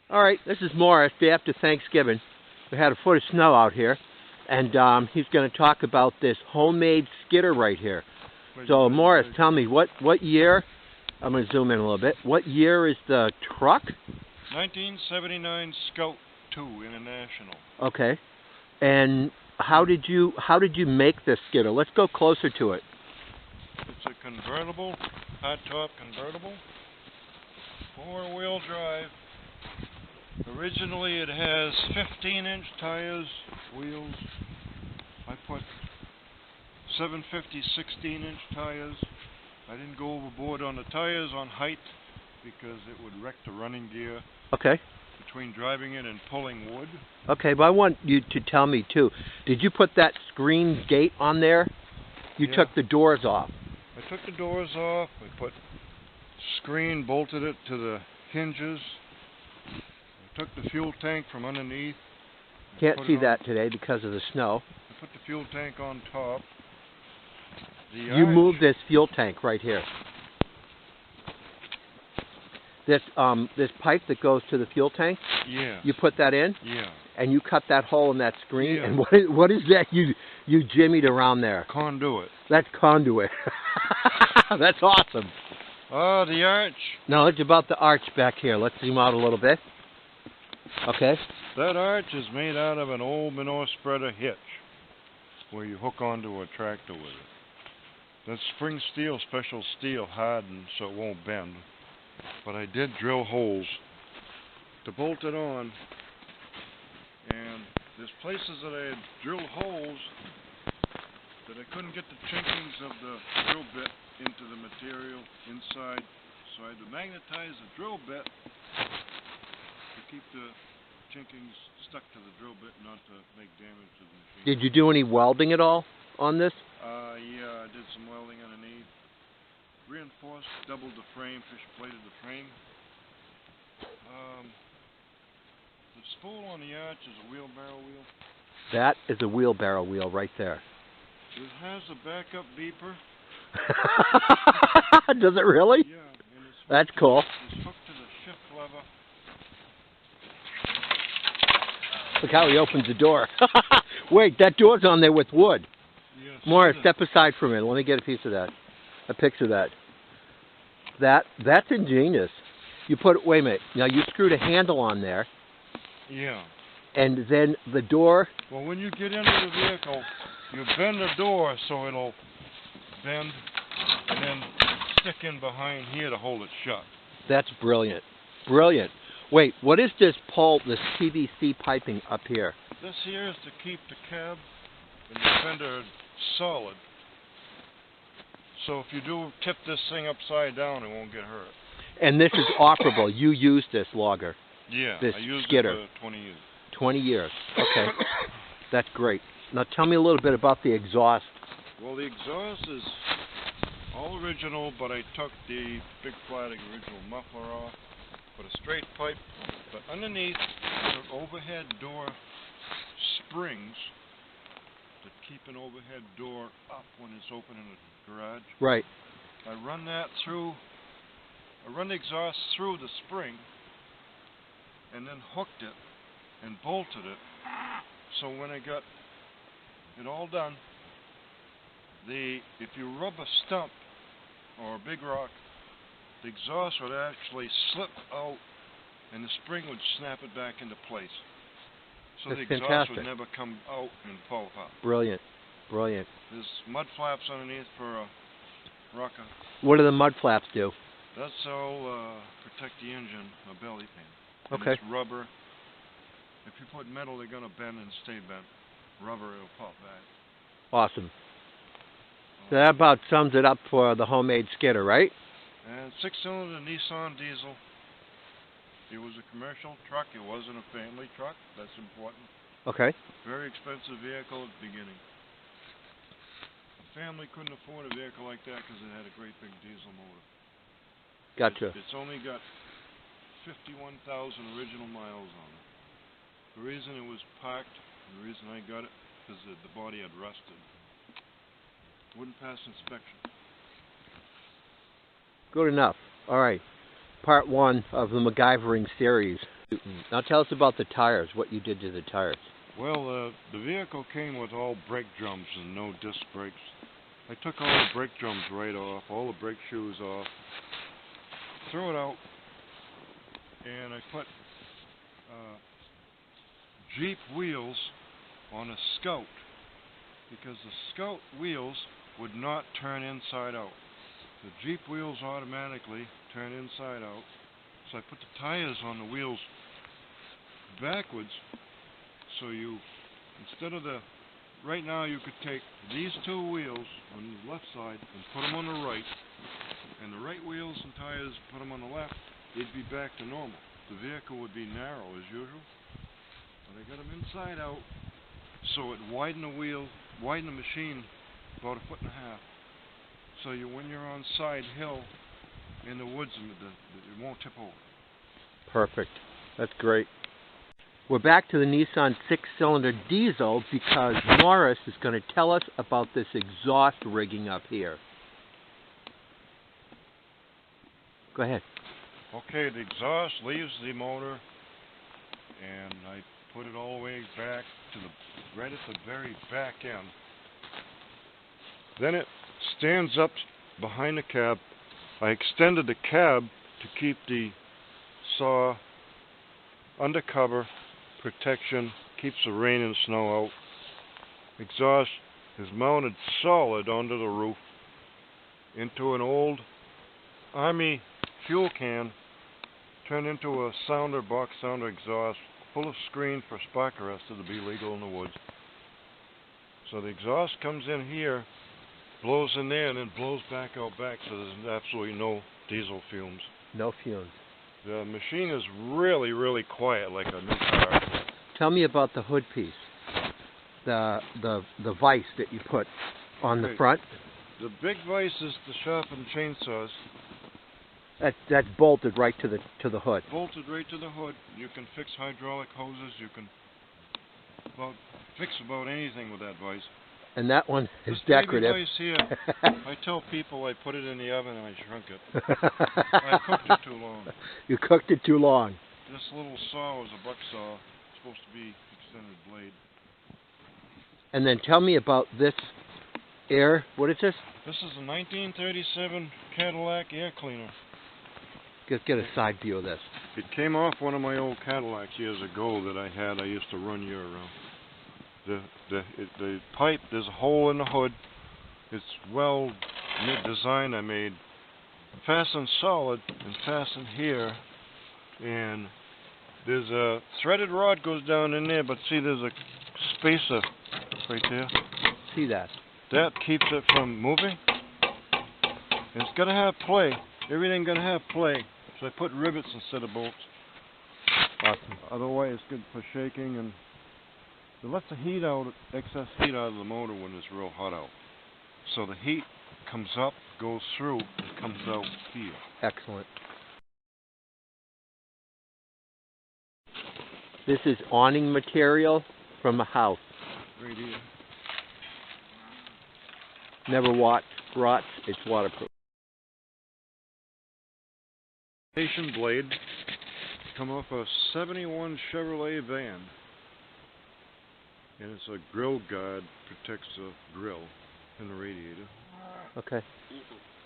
All right, this is Morris, day after Thanksgiving. We had a foot of snow out here, and he's going to talk about this homemade skidder right here. So, Morris, tell me, what year, I'm going to zoom in a little bit, what year is the truck? 1979 Scout 2 International. Okay, and how did you make this skidder? Let's go closer to it. It's a convertible, hardtop convertible, 4-wheel drive. Originally it has 15-inch tires, wheels. I put 750 16-inch tires. I didn't go overboard on the tires on height because it would wreck the running gear. Okay. Between driving it and pulling wood. Okay, but I want you to tell me too. Did you put that screen gate on there? You took the doors off. I took the doors off. I put screen, bolted it to the hinges. I took the fuel tank from underneath. Can't see that today because of the snow. I put the fuel tank on top. You moved this fuel tank right here. This pipe that goes to the fuel tank? Yeah. You put that in? Yeah. And you cut that hole in that screen? Yeah. And what is that you jimmied around there? Conduit. That's conduit. That's awesome. The arch. No, it's about the arch back here. Let's zoom out a little bit. Okay. That arch is made out of an old manure spreader hitch where you hook onto a tractor with it. That's spring steel, special steel, hardened so it won't bend. But I did drill holes to bolt it on, and there's places that I had drilled holes that I couldn't get the chinkings of the drill bit into the material inside, so I had to magnetize the drill bit to keep the chinkings stuck to the drill bit, not to make damage to the machine. Did you do any welding at all on this? Yeah, I did some welding underneath. Reinforced, doubled the frame, fish plated the frame. The spool on the arch is a wheelbarrow wheel. That is a wheelbarrow wheel right there. It has a backup beeper. Does it really? Yeah. And that's cool. It's hooked to the shift lever. Look how he opens the door. Wait, that door's on there with wood. Yes. Morris, step aside for a minute. Let me get a piece of that. A picture of that. That's ingenious. You put, wait a minute. Now you screwed a handle on there. Yeah. And then the door. Well, when you get into the vehicle, you bend the door so it'll bend and then stick in behind here to hold it shut. That's brilliant. Brilliant. Wait, what is this this PVC piping up here? This here is to keep the cab and the fender solid. So if you do tip this thing upside down, it won't get hurt. And this is operable. You use this logger. Yeah, this I used skidder. it for 20 years. 20 years. Okay. That's great. Now tell me a little bit about the exhaust. Well, the exhaust is all original, but I took the big flatting original muffler off, put a straight pipe, but underneath there are overhead door springs that keep an overhead door up when it's open in the garage. Right. I run the exhaust through the spring and then hooked it and bolted it. So when I got it all done, if you rub a stump or a big rock, the exhaust would actually slip out and the spring would snap it back into place. So That's the exhaust fantastic. would never come out and fall apart. Brilliant. Brilliant. There's mud flaps underneath for a rocker. What do the mud flaps do? That's all protect the engine, a belly pan. Okay. It's rubber. If you put metal, they're going to bend and stay bent. Rubber, it'll pop back. Awesome. So that about sums it up for the homemade skidder, right? And 6-cylinder Nissan diesel. It was a commercial truck. It wasn't a family truck. That's important. Okay. Very expensive vehicle at the beginning. A family couldn't afford a vehicle like that because it had a great big diesel motor. Gotcha. It's only got 51,000 original miles on it. The reason it was parked, the reason I got it, because the body had rusted. Wouldn't pass inspection. Good enough. All right. part one of the MacGyvering series. Now tell us about the tires, what you did to the tires. Well, the vehicle came with all brake drums and no disc brakes. I took all the brake drums right off, all the brake shoes off, threw it out, and I put Jeep wheels on a Scout, because the Scout wheels would not turn inside out. The Jeep wheels automatically turn inside out, so I put the tires on the wheels backwards, so you, instead of the, right now you could take these two wheels on the left side and put them on the right, and the right wheels and tires, put them on the left, they'd be back to normal. The vehicle would be narrow as usual, but I got them inside out, so it widened the wheel, widened the machine about 1.5 feet. So when you're on side hill in the woods, it won't tip over. Perfect. That's great. We're back to the Nissan 6-cylinder diesel because Maurice is going to tell us about this exhaust rigging up here. Go ahead. Okay, the exhaust leaves the motor, and I put it all the way back to the right at the very back end. Then it stands up behind the cab. I extended the cab to keep the saw under cover, protection, keeps the rain and snow out. Exhaust is mounted solid onto the roof into an old Army fuel can, turned into a sounder, box sounder exhaust, full of screen for spark arrestor to be legal in the woods. So the exhaust comes in here, blows in there, and then blows back out back, so there's absolutely no diesel fumes. No fumes. The machine is really, really quiet, like a new car. Tell me about the hood piece, the vise that you put on the front. The big vise is to sharpen chainsaws. That's bolted right to the hood. Bolted right to the hood. You can fix hydraulic hoses. You can fix about anything with that vise. And that one is this decorative. This vise here, I tell people I put it in the oven and I shrunk it. I cooked it too long. You cooked it too long. This little saw was a buck saw. It's supposed to be extended blade. And then tell me about this what is this? This is a 1937 Cadillac Air Cleaner. Get a side view of this. It came off one of my old Cadillacs years ago that I had. I used to run year round. The pipe, there's a hole in the hood. It's well designed. I made fastened solid and fastened here, and there's a threaded rod goes down in there, but see there's a spacer right there. See that? That keeps it from moving. And it's got to have play. Everything got to have play. So I put rivets instead of bolts. Awesome. Otherwise it's good for shaking, and it lets the heat out, excess heat out of the motor when it's real hot out. So the heat comes up, goes through, and comes out here. Excellent. This is awning material from a house. Right here. Never rots, it's waterproof. Station blade come off a 71 Chevrolet van, and it's a grill guard, protects the grill and the radiator. Okay.